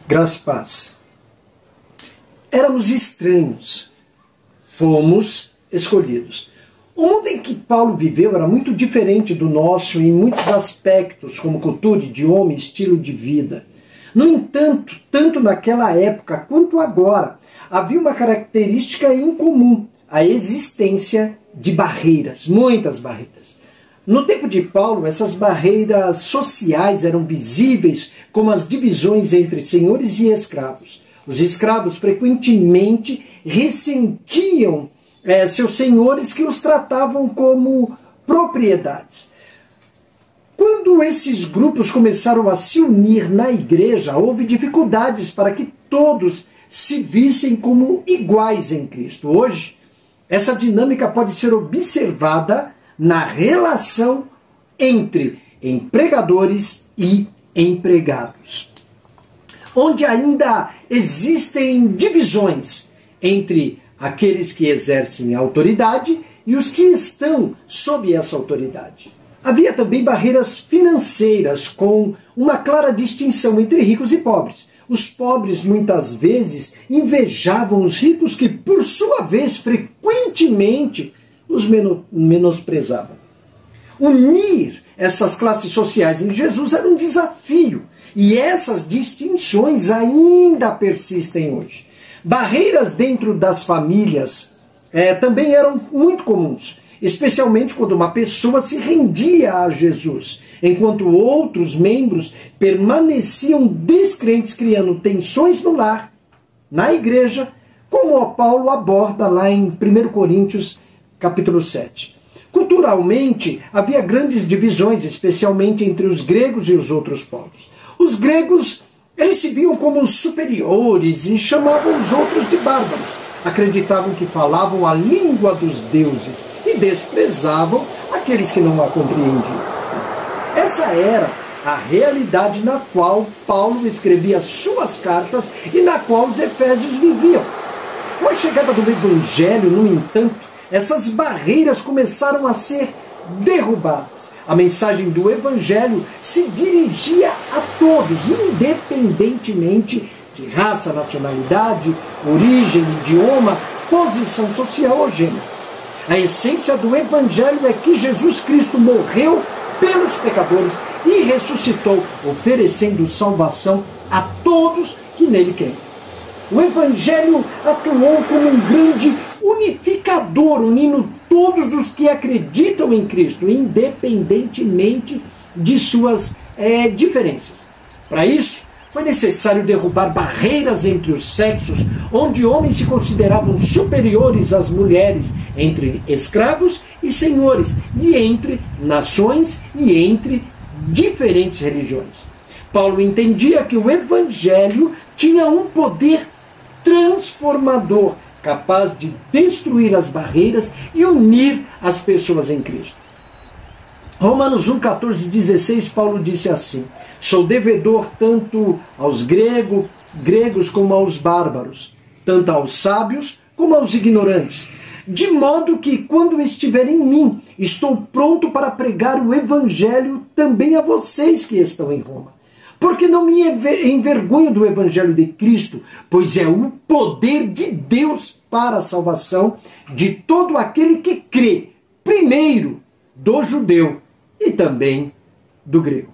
Graça e paz. Éramos estranhos, fomos escolhidos. O mundo em que Paulo viveu era muito diferente do nosso em muitos aspectos, como cultura, idioma e estilo de vida. No entanto, tanto naquela época quanto agora, havia uma característica incomum: a existência de barreiras, muitas barreiras. No tempo de Paulo, essas barreiras sociais eram visíveis como as divisões entre senhores e escravos. Os escravos frequentemente ressentiam seus senhores, que os tratavam como propriedades. Quando esses grupos começaram a se unir na igreja, houve dificuldades para que todos se vissem como iguais em Cristo. Hoje, essa dinâmica pode ser observada na relação entre empregadores e empregados, onde ainda existem divisões entre aqueles que exercem autoridade e os que estão sob essa autoridade. Havia também barreiras financeiras, com uma clara distinção entre ricos e pobres. Os pobres muitas vezes invejavam os ricos, que por sua vez frequentemente os menosprezavam. Unir essas classes sociais em Jesus era um desafio, e essas distinções ainda persistem hoje. Barreiras dentro das famílias também eram muito comuns, especialmente quando uma pessoa se rendia a Jesus, enquanto outros membros permaneciam descrentes, criando tensões no lar, na igreja, como Paulo aborda lá em 1 Coríntios capítulo 7. Culturalmente, havia grandes divisões, especialmente entre os gregos e os outros povos. Os gregos, eles se viam como superiores e chamavam os outros de bárbaros. Acreditavam que falavam a língua dos deuses e desprezavam aqueles que não a compreendiam. Essa era a realidade na qual Paulo escrevia suas cartas e na qual os efésios viviam. Com a chegada do Evangelho, no entanto, essas barreiras começaram a ser derrubadas. A mensagem do Evangelho se dirigia a todos, independentemente de raça, nacionalidade, origem, idioma, posição social ou gênero. A essência do Evangelho é que Jesus Cristo morreu pelos pecadores e ressuscitou, oferecendo salvação a todos que nele creem. O Evangelho atuou como um grande unificador, unindo todos os que acreditam em Cristo, independentemente de suas diferenças. Para isso, foi necessário derrubar barreiras entre os sexos, onde homens se consideravam superiores às mulheres, entre escravos e senhores, e entre nações e entre diferentes religiões. Paulo entendia que o Evangelho tinha um poder transformador, capaz de destruir as barreiras e unir as pessoas em Cristo. Romanos 1, 14, 16, Paulo disse assim: sou devedor tanto aos gregos como aos bárbaros, tanto aos sábios como aos ignorantes, de modo que, quando estiver em mim, estou pronto para pregar o Evangelho também a vocês que estão em Roma. Porque não me envergonho do Evangelho de Cristo, pois é o poder de Deus para a salvação de todo aquele que crê, primeiro do judeu e também do grego.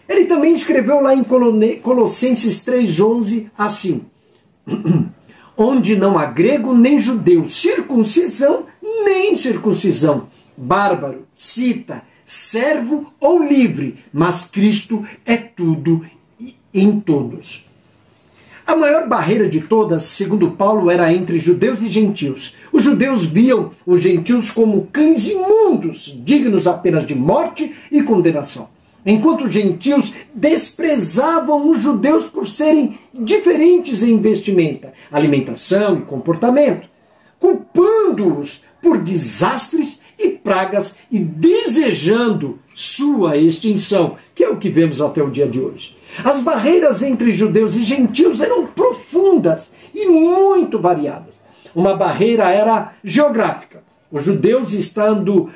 Ele também escreveu lá em Colossenses 3,11 assim: onde não há grego nem judeu, circuncisão nem circuncisão, bárbaro, cita, servo ou livre, mas Cristo é tudo em todos. A maior barreira de todas, segundo Paulo, era entre judeus e gentios. Os judeus viam os gentios como cães imundos, dignos apenas de morte e condenação, enquanto os gentios desprezavam os judeus por serem diferentes em vestimenta, alimentação e comportamento, culpando-os por desastres e pragas e desejando sua extinção, que é o que vemos até o dia de hoje. As barreiras entre judeus e gentios eram profundas e muito variadas. Uma barreira era geográfica. Os judeus, estando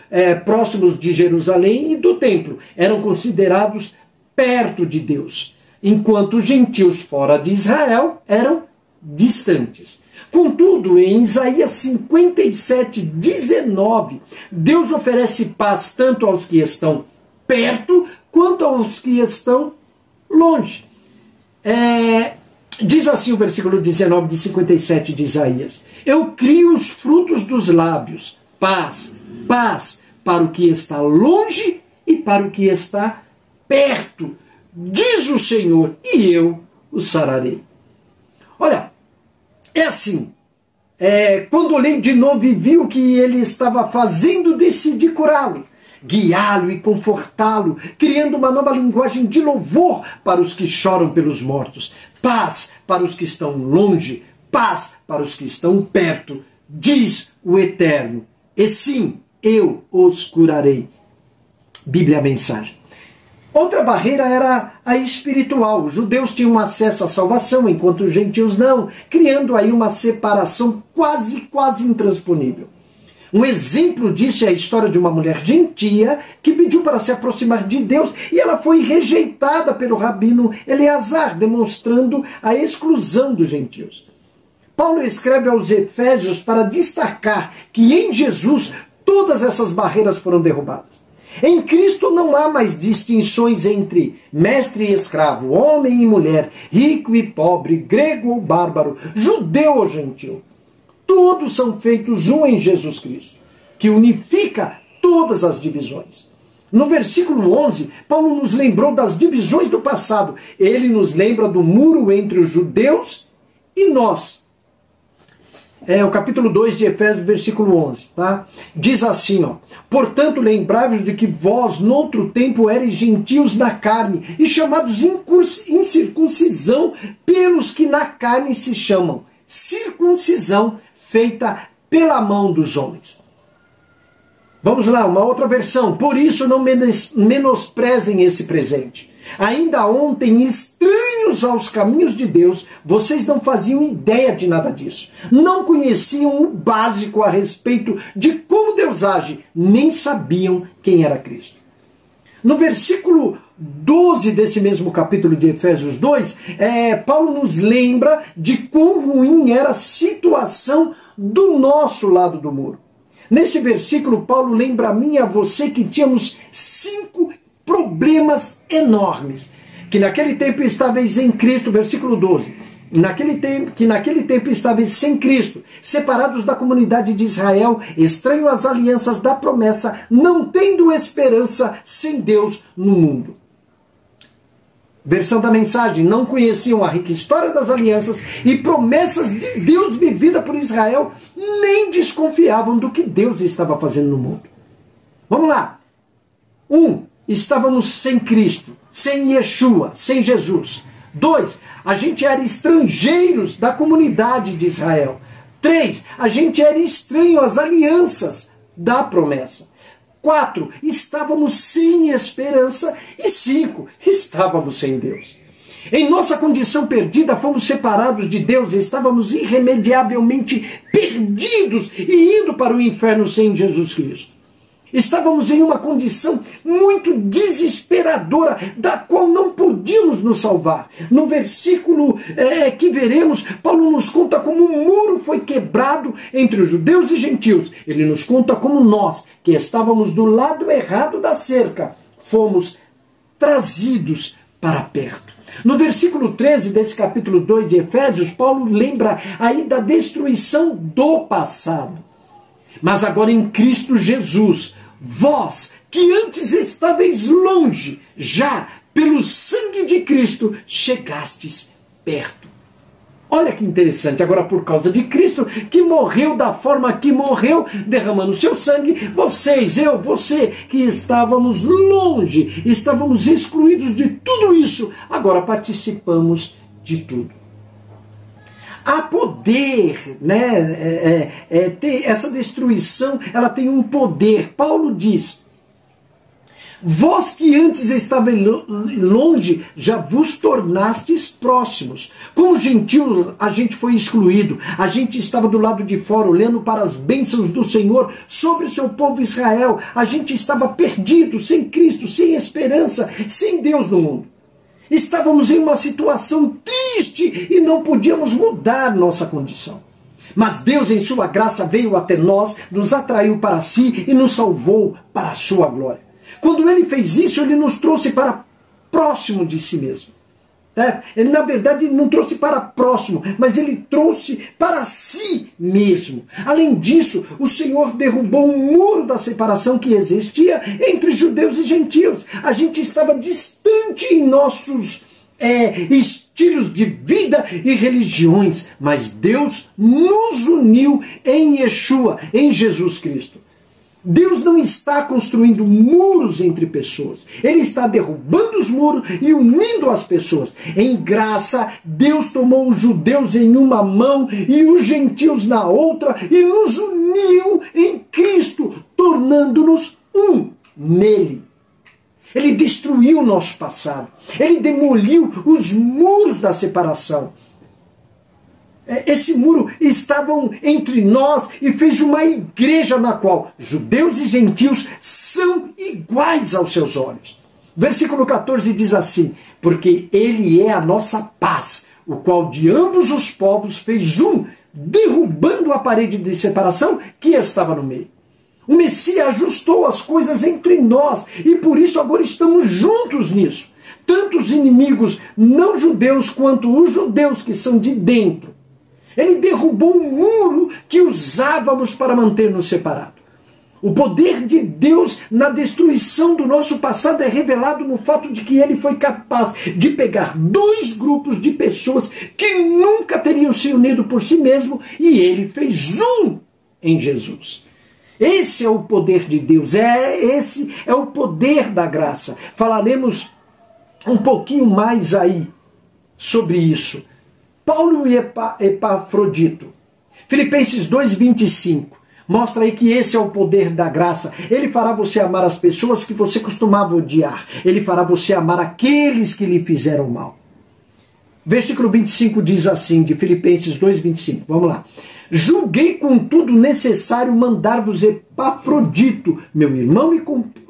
próximos de Jerusalém e do templo, eram considerados perto de Deus. enquanto os gentios fora de Israel eram distantes. Contudo, em Isaías 57, 19, Deus oferece paz tanto aos que estão perto quanto aos que estão longe. Diz assim o versículo 19 de 57 de Isaías: eu crio os frutos dos lábios, paz, paz para o que está longe e para o que está perto, diz o Senhor, e eu o sararei. Olha, é assim, quando olhei de novo e vi o que ele estava fazendo, decidi curá-lo, guiá-lo e confortá-lo, criando uma nova linguagem de louvor para os que choram pelos mortos, paz para os que estão longe, paz para os que estão perto, diz o Eterno, e sim, eu os curarei. Bíblia Mensagem. Outra barreira era a espiritual. Os judeus tinham acesso à salvação, enquanto os gentios não, criando aí uma separação quase intransponível. Um exemplo disso é a história de uma mulher gentia que pediu para se aproximar de Deus e ela foi rejeitada pelo rabino Eleazar, demonstrando a exclusão dos gentios. Paulo escreve aos Efésios para destacar que em Jesus todas essas barreiras foram derrubadas. Em Cristo não há mais distinções entre mestre e escravo, homem e mulher, rico e pobre, grego ou bárbaro, judeu ou gentil. Todos são feitos um em Jesus Cristo, que unifica todas as divisões. No versículo 11, Paulo nos lembrou das divisões do passado. Ele nos lembra do muro entre os judeus e nós. O capítulo 2 de Efésios, versículo 11, tá? Diz assim, ó: portanto, lembrai-vos de que vós, noutro tempo, eres gentios na carne, e chamados incircuncisão pelos que na carne se chamam circuncisão, feita pela mão dos homens. Vamos lá, uma outra versão. Por isso não menosprezem esse presente. Ainda ontem, estranhos aos caminhos de Deus, vocês não faziam ideia de nada disso. Não conheciam o básico a respeito de como Deus age, nem sabiam quem era Cristo. No versículo 12 desse mesmo capítulo de Efésios 2, Paulo nos lembra de quão ruim era a situação do nosso lado do muro. Nesse versículo, Paulo lembra a mim e a você que tínhamos 5 problemas enormes, que naquele tempo estáveis em Cristo, versículo 12, que naquele tempo estáveis sem Cristo, separados da comunidade de Israel, estranhos às alianças da promessa, não tendo esperança sem Deus no mundo. Versão da Mensagem: não conheciam a rica história das alianças e promessas de Deus vivida por Israel, nem desconfiavam do que Deus estava fazendo no mundo. Vamos lá. 1. Estávamos sem Cristo, sem Yeshua, sem Jesus. 2. A gente era estrangeiros da comunidade de Israel. 3. A gente era estranho às alianças da promessa. 4. Estávamos sem esperança. E 5. Estávamos sem Deus. Em nossa condição perdida, fomos separados de Deus, estávamos irremediavelmente perdidos e indo para o inferno sem Jesus Cristo. Estávamos em uma condição muito desesperadora, da qual não podíamos nos salvar. No versículo que veremos, Paulo nos conta como um muro foi quebrado entre os judeus e gentios. Ele nos conta como nós, que estávamos do lado errado da cerca, fomos trazidos para perto. No versículo 13 desse capítulo 2 de Efésios, Paulo lembra aí da destruição do passado. Mas agora em Cristo Jesus, vós, que antes estáveis longe, já pelo sangue de Cristo chegastes perto. Olha que interessante, agora por causa de Cristo, que morreu da forma que morreu, derramando seu sangue, vocês, eu, você, que estávamos longe, estávamos excluídos de tudo isso, agora participamos de tudo. Há poder, né? Essa destruição, ela tem um poder. Paulo diz: vós que antes estavam longe, já vos tornastes próximos. Como gentil, a gente foi excluído. A gente estava do lado de fora, olhando para as bênçãos do Senhor sobre o seu povo Israel. A gente estava perdido, sem Cristo, sem esperança, sem Deus no mundo. Estávamos em uma situação triste e não podíamos mudar nossa condição. Mas Deus, em sua graça, veio até nós, nos atraiu para si e nos salvou para a sua glória. Quando ele fez isso, ele nos trouxe para próximo de si mesmo. Ele, na verdade, não trouxe para próximo, mas ele trouxe para si mesmo. Além disso, o Senhor derrubou um muro da separação que existia entre judeus e gentios. A gente estava distante em nossos estilos de vida e religiões, mas Deus nos uniu em Yeshua, em Jesus Cristo. Deus não está construindo muros entre pessoas. Ele está derrubando os muros e unindo as pessoas. Em graça, Deus tomou os judeus em uma mão e os gentios na outra e nos uniu em Cristo, tornando-nos um nele. Ele destruiu o nosso passado. Ele demoliu os muros da separação. Esse muro estava entre nós e fez uma igreja na qual judeus e gentios são iguais aos seus olhos. Versículo 14 diz assim: porque ele é a nossa paz, o qual de ambos os povos fez um, derrubando a parede de separação que estava no meio. O Messias ajustou as coisas entre nós e por isso agora estamos juntos nisso. Tanto os inimigos não judeus quanto os judeus que são de dentro. Ele derrubou um muro que usávamos para manter-nos separados. O poder de Deus na destruição do nosso passado é revelado no fato de que ele foi capaz de pegar dois grupos de pessoas que nunca teriam se unido por si mesmo e ele fez um em Jesus. Esse é o poder de Deus, esse é o poder da graça. Falaremos um pouquinho mais aí sobre isso. Paulo e Epafrodito, Filipenses 2,25, mostra aí que esse é o poder da graça. Ele fará você amar as pessoas que você costumava odiar. Ele fará você amar aqueles que lhe fizeram mal. Versículo 25 diz assim, de Filipenses 2,25, vamos lá. Julguei contudo necessário mandar-vos Epafrodito, meu irmão e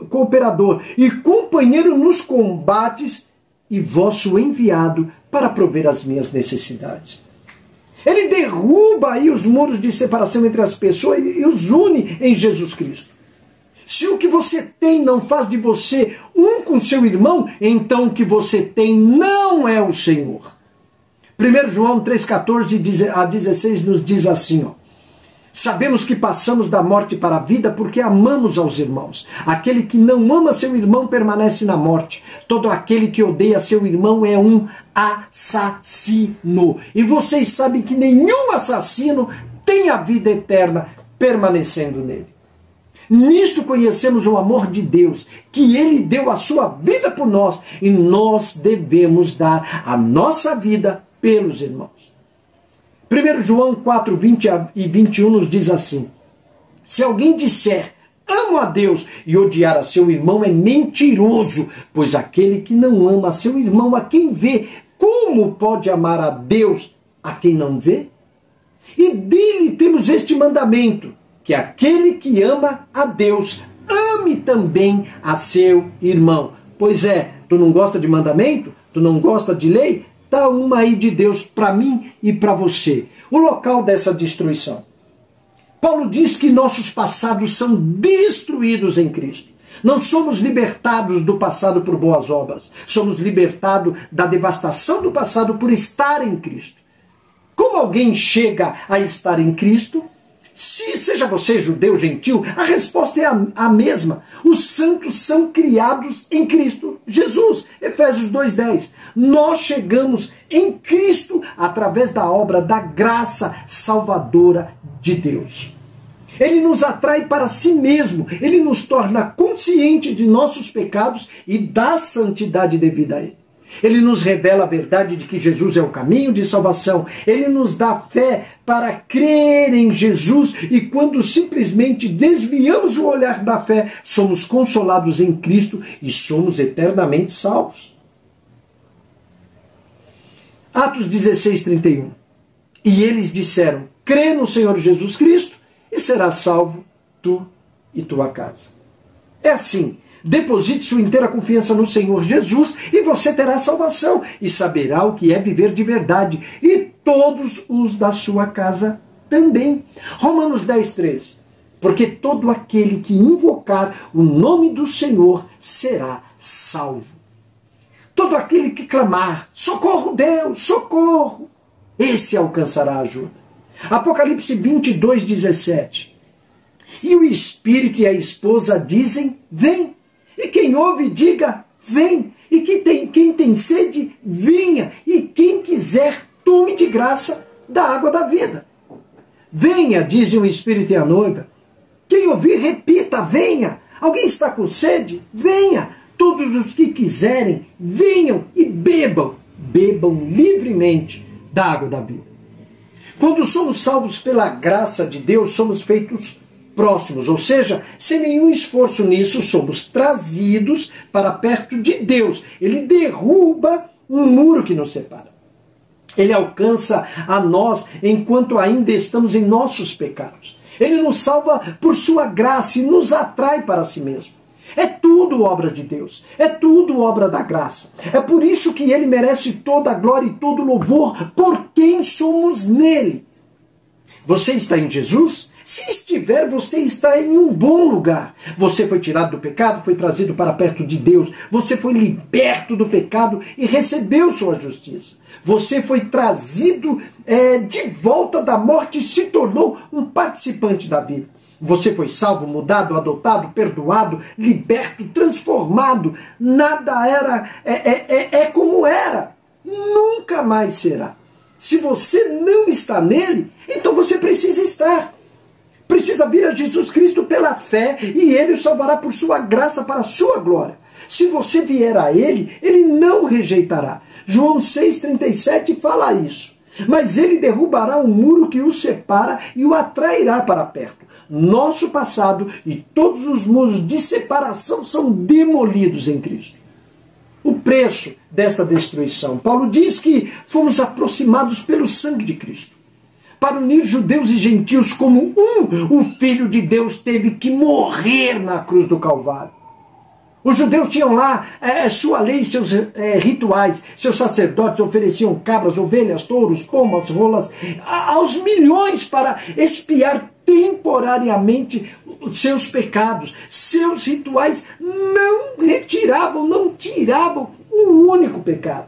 cooperador, e companheiro nos combates, e vosso enviado para prover as minhas necessidades. Ele derruba aí os muros de separação entre as pessoas e os une em Jesus Cristo. Se o que você tem não faz de você um com seu irmão, então o que você tem não é o Senhor. 1 João 3,14 a 16 nos diz assim, ó. Sabemos que passamos da morte para a vida porque amamos aos irmãos. Aquele que não ama seu irmão permanece na morte. Todo aquele que odeia seu irmão é um assassino. E vocês sabem que nenhum assassino tem a vida eterna permanecendo nele. Nisto conhecemos o amor de Deus, que ele deu a sua vida por nós e nós devemos dar a nossa vida pelos irmãos. 1 João 4, 20 e 21 nos diz assim: se alguém disser, amo a Deus, e odiar a seu irmão é mentiroso, pois aquele que não ama a seu irmão, a quem vê, como pode amar a Deus a quem não vê? E dele temos este mandamento, que aquele que ama a Deus, ame também a seu irmão. Pois tu não gosta de mandamento? Tu não gosta de lei? Dá uma aí de Deus para mim e para você. O local dessa destruição. Paulo diz que nossos passados são destruídos em Cristo. Não somos libertados do passado por boas obras. Somos libertados da devastação do passado por estar em Cristo. Como alguém chega a estar em Cristo? Se seja você judeu, gentil, a resposta é a mesma. Os santos são criados em Cristo Jesus. Efésios 2,10. Nós chegamos em Cristo através da obra da graça salvadora de Deus. Ele nos atrai para si mesmo. Ele nos torna conscientes de nossos pecados e da santidade devida a Ele. Ele nos revela a verdade de que Jesus é o caminho de salvação. Ele nos dá fé para crer em Jesus e quando simplesmente desviamos o olhar da fé, somos consolados em Cristo e somos eternamente salvos. Atos 16, 31. E eles disseram, crê no Senhor Jesus Cristo e serás salvo tu e tua casa. É assim. Deposite sua inteira confiança no Senhor Jesus e você terá salvação e saberá o que é viver de verdade, e todos os da sua casa também. Romanos 10:13. Porque todo aquele que invocar o nome do Senhor será salvo. Todo aquele que clamar, socorro Deus, socorro, esse alcançará ajuda. Apocalipse 22:17. E o Espírito e a esposa dizem, vem. E quem ouve, diga, vem. E quem tem sede, vinha. E quem quiser, tome de graça da água da vida. Venha, dizem o Espírito e a noiva. Quem ouvir, repita, venha. Alguém está com sede? Venha. Todos os que quiserem, venham e bebam. Bebam livremente da água da vida. Quando somos salvos pela graça de Deus, somos feitos próximos, ou seja, sem nenhum esforço nisso, somos trazidos para perto de Deus. Ele derruba um muro que nos separa. Ele alcança a nós enquanto ainda estamos em nossos pecados. Ele nos salva por sua graça e nos atrai para si mesmo. É tudo obra de Deus, é tudo obra da graça. É por isso que ele merece toda a glória e todo o louvor por quem somos nele. Você está em Jesus? Se estiver, você está em um bom lugar. Você foi tirado do pecado, foi trazido para perto de Deus. Você foi liberto do pecado e recebeu sua justiça. Você foi trazido de volta da morte e se tornou um participante da vida. Você foi salvo, mudado, adotado, perdoado, liberto, transformado. Nada era como era. Nunca mais será. Se você não está nele, então você precisa estar. Precisa vir a Jesus Cristo pela fé e ele o salvará por sua graça para a sua glória. Se você vier a ele, ele não rejeitará. João 6,37 fala isso. Mas ele derrubará o muro que o separa e o atrairá para perto. Nosso passado e todos os muros de separação são demolidos em Cristo. O preço desta destruição. Paulo diz que fomos aproximados pelo sangue de Cristo. Para unir judeus e gentios como um, o Filho de Deus teve que morrer na cruz do Calvário. Os judeus tinham lá sua lei, seus rituais. Seus sacerdotes ofereciam cabras, ovelhas, touros, pombas, rolas, aos milhões para expiar temporariamente seus pecados. Seus rituais não tiravam um único pecado.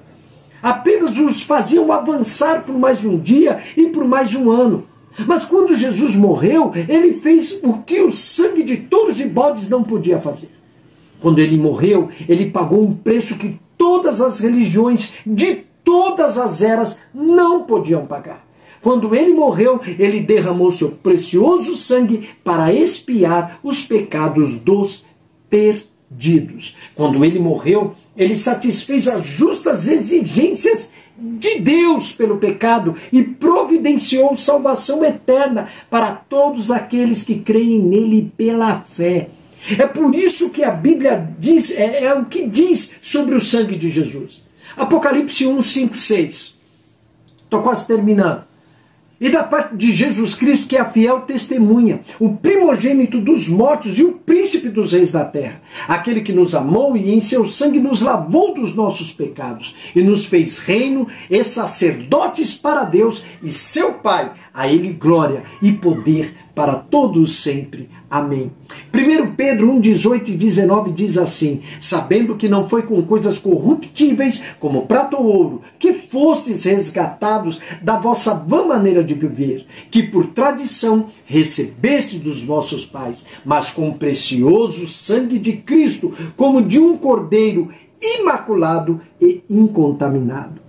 Apenas os faziam avançar por mais um dia e por mais um ano. Mas quando Jesus morreu, ele fez o que o sangue de touros e bodes não podia fazer. Quando ele morreu, ele pagou um preço que todas as religiões de todas as eras não podiam pagar. Quando ele morreu, ele derramou seu precioso sangue para expiar os pecados dos perdidos. Quando ele morreu, ele satisfez as justas exigências de Deus pelo pecado e providenciou salvação eterna para todos aqueles que creem nele pela fé. É por isso que a Bíblia diz, é o que diz sobre o sangue de Jesus. Apocalipse 1, 5, 6. Estou quase terminando. E da parte de Jesus Cristo, que é a fiel testemunha, o primogênito dos mortos e o príncipe dos reis da terra, aquele que nos amou e em seu sangue nos lavou dos nossos pecados e nos fez reino e sacerdotes para Deus e seu Pai, a ele glória e poder para todos sempre. Amém. 1 Pedro 1, 18 e 19 diz assim: sabendo que não foi com coisas corruptíveis, como prata ou ouro, que fostes resgatados da vossa vã maneira de viver, que por tradição recebeste dos vossos pais, mas com o precioso sangue de Cristo, como de um cordeiro imaculado e incontaminado.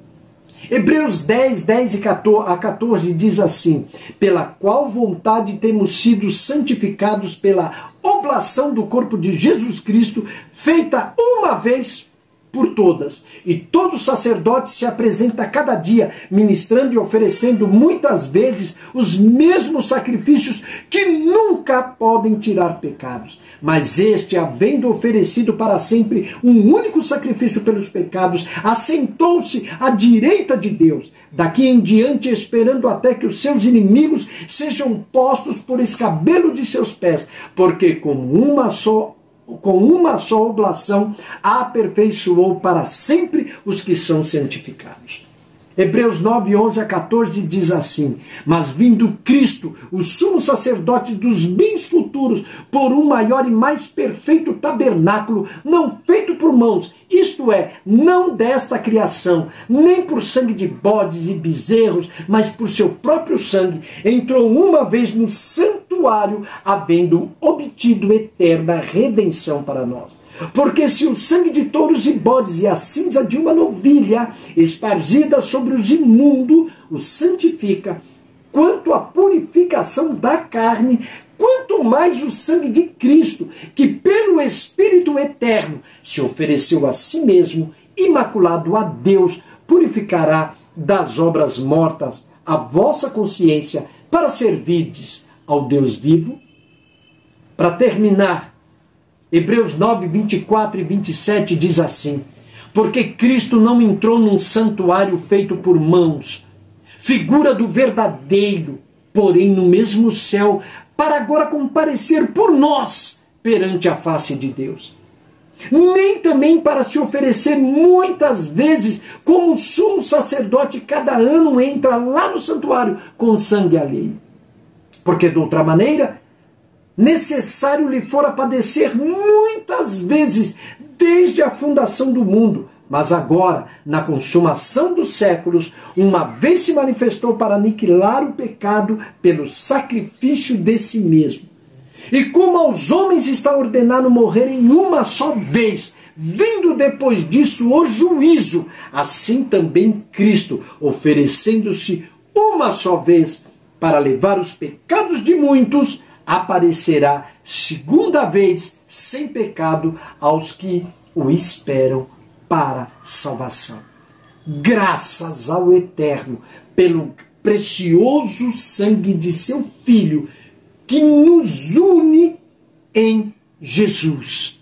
Hebreus 10, 10 a 14 diz assim: pela qual vontade temos sido santificados pela oblação do corpo de Jesus Cristo, feita uma vez por todas. E todo sacerdote se apresenta cada dia, ministrando e oferecendo muitas vezes os mesmos sacrifícios que nunca podem tirar pecados. Mas este, havendo oferecido para sempre um único sacrifício pelos pecados, assentou-se à direita de Deus, daqui em diante esperando até que os seus inimigos sejam postos por escabelo de seus pés, porque com uma só com uma só oblação, aperfeiçoou para sempre os que são santificados. Hebreus 9, 11 a 14 diz assim: mas vindo Cristo, o sumo sacerdote dos bens futuros, por um maior e mais perfeito tabernáculo, não feito por mãos, isto é, não desta criação, nem por sangue de bodes e bezerros, mas por seu próprio sangue, entrou uma vez no santuário, havendo obtido eterna redenção para nós. Porque se o sangue de touros e bodes e a cinza de uma novilha esparzida sobre os imundos o santifica, quanto à purificação da carne, quanto mais o sangue de Cristo, que pelo Espírito eterno se ofereceu a si mesmo, imaculado a Deus, purificará das obras mortas a vossa consciência, para servirdes ao Deus vivo. Para terminar, Hebreus 9, 24 e 27 diz assim: porque Cristo não entrou num santuário feito por mãos, figura do verdadeiro, porém no mesmo céu, para agora comparecer por nós perante a face de Deus. Nem também para se oferecer muitas vezes, como o sumo sacerdote cada ano entra lá no santuário com sangue alheio. Porque de outra maneira, necessário lhe fora padecer muitas vezes, desde a fundação do mundo, mas agora, na consumação dos séculos, uma vez se manifestou para aniquilar o pecado pelo sacrifício de si mesmo. E como aos homens está ordenado morrerem uma só vez, vindo depois disso o juízo, assim também Cristo, oferecendo-se uma só vez para levar os pecados de muitos, aparecerá segunda vez sem pecado aos que o esperam para salvação. Graças ao Eterno pelo precioso sangue de seu Filho, que nos une em Jesus.